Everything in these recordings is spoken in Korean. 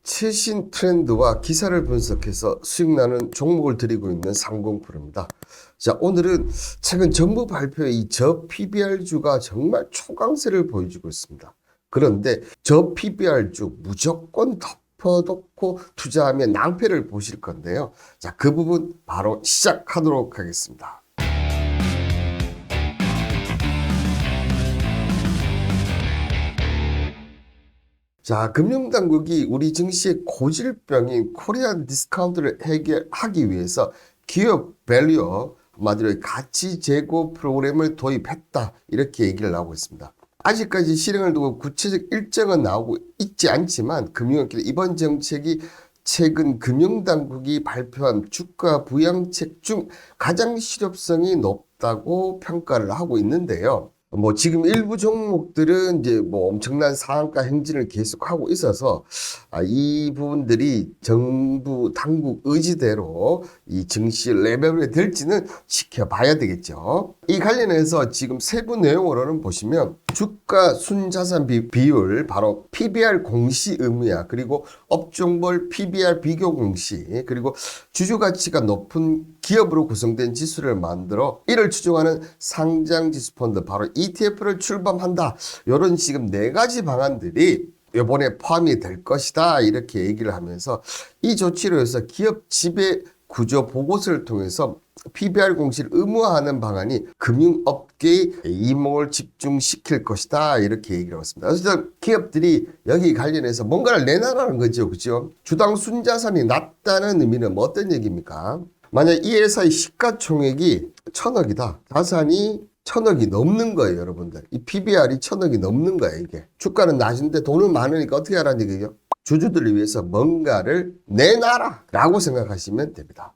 최신 트렌드와 기사를 분석해서 수익나는 종목을 드리고 있는 상공프로입니다. 자, 오늘은 최근 정부 발표의 이 저PBR주가 정말 초강세를 보여주고 있습니다. 그런데 저PBR주 무조건 덮어놓고 투자하면 낭패를 보실 건데요. 자, 그 부분 바로 시작하도록 하겠습니다. 자, 금융당국이 우리 증시의 고질병인 코리안 디스카운트를 해결하기 위해서 기업 밸류, 한마디로 가치 제고 프로그램을 도입했다. 이렇게 얘기를 나오고 있습니다. 아직까지 실행을 두고 구체적 일정은 나오고 있지 않지만 금융업계 이번 정책이 최근 금융당국이 발표한 주가 부양책 중 가장 실효성이 높다고 평가를 하고 있는데요. 지금 일부 종목들은 이제 엄청난 상한가 행진을 계속하고 있어서 이 부분들이 정부 당국 의지대로 이 증시 레벨이 될지는 지켜봐야 되겠죠. 이 관련해서 지금 세부 내용으로는 보시면 주가 순자산 비율, 바로 PBR 공시 의무야, 그리고 업종별 PBR 비교 공시, 그리고 주주 가치가 높은 기업으로 구성된 지수를 만들어 이를 추종하는 상장 지수 펀드, 바로 ETF를 출범한다. 이런 지금 네 가지 방안들이 이번에 포함이 될 것이다. 이렇게 얘기를 하면서 이 조치로 해서 기업 지배 구조 보고서를 통해서 PBR 공시를 의무화하는 방안이 금융업계의 이목을 집중시킬 것이다. 이렇게 얘기를 하고 있습니다. 그래서 기업들이 여기 관련해서 뭔가를 내놔라는 거죠. 그죠? 주당 순자산이 낮다는 의미는 어떤 얘기입니까? 만약 이 회사의 시가총액이 1,000억이다. 자산이 1,000억이 넘는 거예요, 여러분들. 이 PBR이 1,000억이 넘는 거예요, 이게. 주가는 낮은데 돈은 많으니까 어떻게 하라는 얘기예요? 주주들을 위해서 뭔가를 내놔라 라고 생각하시면 됩니다.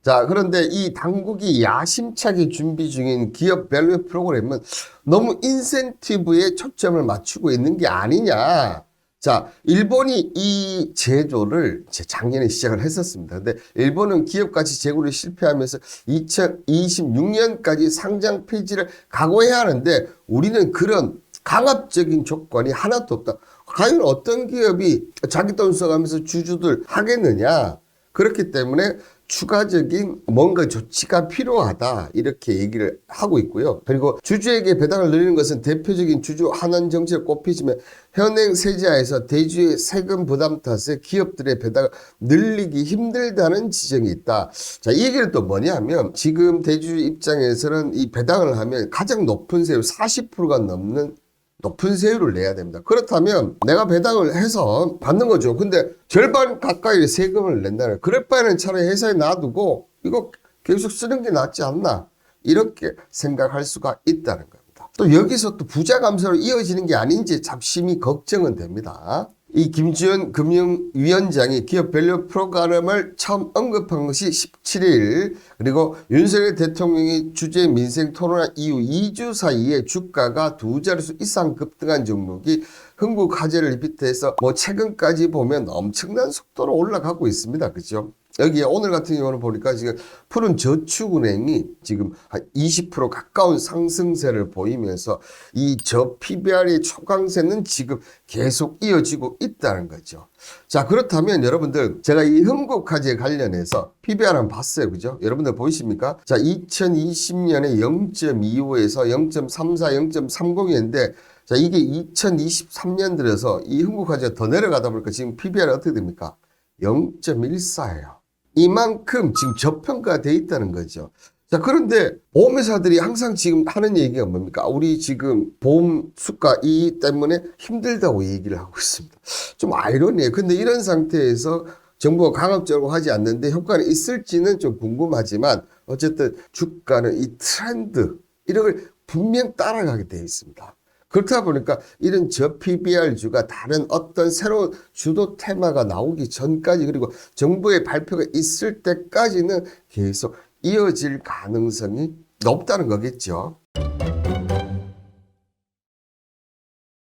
자, 그런데 이 당국이 야심차게 준비 중인 기업 밸류 프로그램은 너무 인센티브에 초점을 맞추고 있는 게 아니냐. 자, 일본이 이 제도를 작년에 시작을 했었습니다. 근데 일본은 기업 가치 제고를 실패하면서 2026년까지 상장 폐지를 각오해야 하는데 우리는 그런 강압적인 조건이 하나도 없다. 과연 어떤 기업이 자기 돈 써가면서 주주들 하겠느냐. 그렇기 때문에 추가적인 뭔가 조치가 필요하다. 이렇게 얘기를 하고 있고요. 그리고 주주에게 배당을 늘리는 것은 대표적인 주주 환원 정책을 꼽히지만 현행 세제하에서 대주의 세금 부담 탓에 기업들의 배당을 늘리기 힘들다는 지적이 있다. 자, 이 얘기는 또 뭐냐면 지금 대주 입장에서는 이 배당을 하면 가장 높은 세율 40%가 넘는 높은 세율을 내야 됩니다. 그렇다면 내가 배당을 해서 받는 거죠. 근데 절반 가까이 세금을 낸다는, 그럴 바에는 차라리 회사에 놔두고 이거 계속 쓰는 게 낫지 않나, 이렇게 생각할 수가 있다는 겁니다. 또 여기서 또 부자 감소로 이어지는 게 아닌지 잡심이 걱정은 됩니다. 이 김주현 금융위원장이 기업 밸류 프로그램을 처음 언급한 것이 17일, 그리고 윤석열 대통령이 주재 민생 토론회 이후 2주 사이에 주가가 두 자릿수 이상 급등한 종목이 흥국화재를 비롯해서 최근까지 보면 엄청난 속도로 올라가고 있습니다. 그죠? 여기에 오늘 같은 경우는 보니까 지금 푸른저축은행이 지금 한 20% 가까운 상승세를 보이면서 이 저PBR의 초강세는 지금 계속 이어지고 있다는 거죠. 자, 그렇다면 여러분들, 제가 이 흥국화재 관련해서 PBR 한번 봤어요. 그죠? 여러분들 보이십니까? 자, 2020년에 0.25에서 0.34, 0.30이었는데 자, 이게 2023년 들어서 이 흥국화재가 더 내려가다 보니까 지금 PBR이 어떻게 됩니까? 0.14예요. 이만큼 지금 저평가되어 있다는 거죠. 자, 그런데 보험회사들이 항상 지금 하는 얘기가 뭡니까? 우리 지금 보험 수가 이 때문에 힘들다고 얘기를 하고 있습니다. 좀 아이러니해요. 근데 이런 상태에서 정부가 강압적으로 하지 않는데 효과는 있을지는 좀 궁금하지만 어쨌든 주가는 이 트렌드, 이런 걸 분명 따라가게 되어 있습니다. 그렇다 보니까 이런 저PBR주가 다른 어떤 새로운 주도 테마가 나오기 전까지, 그리고 정부의 발표가 있을 때까지는 계속 이어질 가능성이 높다는 거겠죠.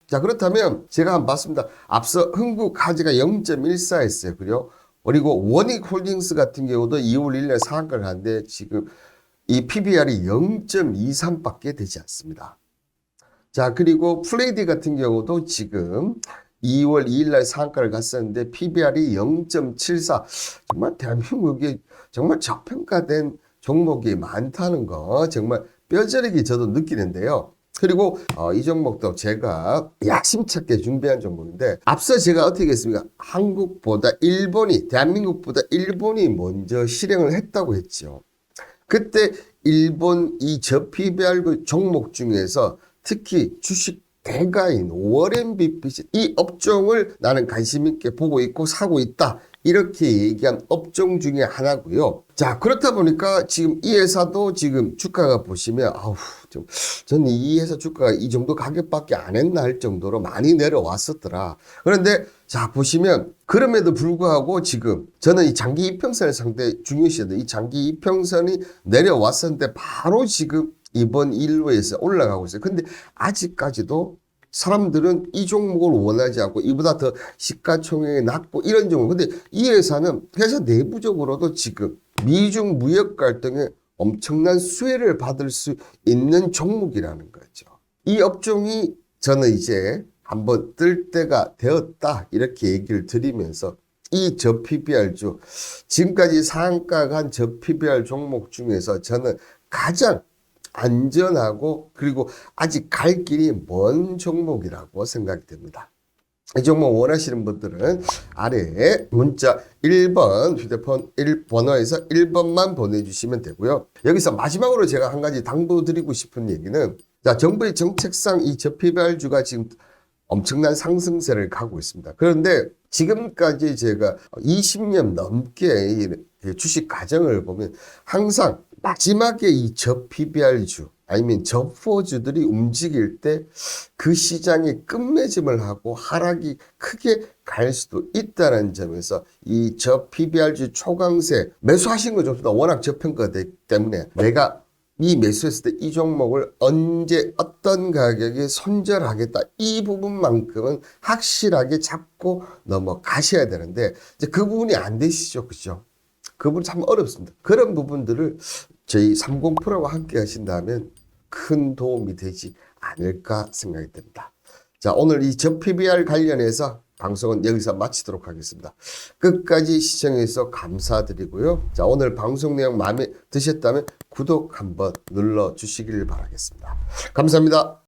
자, 그렇다면 제가 한번 봤습니다. 앞서 흥국화재가 0.14 했어요. 그리고 원익홀딩스 같은 경우도 2월 1일에 상한가를 하는데 지금 이 PBR이 0.23밖에 되지 않습니다. 자, 그리고 플레이디 같은 경우도 지금 2월 2일 날 상한가를 갔었는데 PBR이 0.74. 정말 대한민국이 정말 저평가된 종목이 많다는 거 정말 뼈저리게 저도 느끼는데요. 그리고 이 종목도 제가 야심차게 준비한 종목인데 앞서 제가 어떻게 했습니까? 한국보다 일본이 대한민국보다 일본이 먼저 실행을 했다고 했죠. 그때 일본 이 저PBR 종목 중에서 특히 주식 대가인 워렌 비핏이 이 업종을 나는 관심 있게 보고 있고 사고 있다. 이렇게 얘기한 업종 중에 하나고요. 자, 그렇다 보니까 지금 이 회사도 지금 주가가 보시면 저는 이 회사 주가가 이 정도 가격밖에 안 했나 할 정도로 많이 내려왔었더라. 그런데 자, 보시면 그럼에도 불구하고 지금 저는 이 장기 이평선을 상당히 중요시하는데 이 장기 이평선이 내려왔었는데 바로 지금 이번 일로에서 올라가고 있어요. 근데 아직까지도 사람들은 이 종목을 원하지 않고 이보다 더 시가총액이 낮고 이런 종목. 근데 이 회사는 회사 내부적으로도 지금 미중 무역 갈등에 엄청난 수혜를 받을 수 있는 종목이라는 거죠. 이 업종이 저는 이제 한번 뜰 때가 되었다 이렇게 얘기를 드리면서 이 저PBR주 지금까지 상한가 간 저PBR 종목 중에서 저는 가장 안전하고 그리고 아직 갈 길이 먼 종목이라고 생각이 됩니다. 이 종목 원하시는 분들은 아래에 문자 1번 휴대폰 1번호에서 1번만 보내주시면 되고요. 여기서 마지막으로 제가 한 가지 당부드리고 싶은 얘기는 자, 정부의 정책상 이 저PBR주가 지금 엄청난 상승세를 가고 있습니다. 그런데 지금까지 제가 20년 넘게 주식 과정을 보면 항상 마지막에 이 저PBR주 아니면 저포주들이 움직일 때 그 시장이 끝맺음을 하고 하락이 크게 갈 수도 있다는 점에서 이 저PBR주 초강세 매수하신 거 좋습니다. 워낙 저평가되기 때문에 내가 이 매수했을 때 이 종목을 언제 어떤 가격에 손절하겠다 이 부분만큼은 확실하게 잡고 넘어가셔야 되는데 이제 그 부분이 안 되시죠, 그죠? 그 부분 참 어렵습니다. 그런 부분들을 저희 30 프로와 함께 하신다면 큰 도움이 되지 않을까 생각이 듭니다. 자, 오늘 이 저PBR 관련해서 방송은 여기서 마치도록 하겠습니다. 끝까지 시청해 주셔서 감사드리고요. 자, 오늘 방송 내용 마음에 드셨다면 구독 한번 눌러 주시길 바라겠습니다. 감사합니다.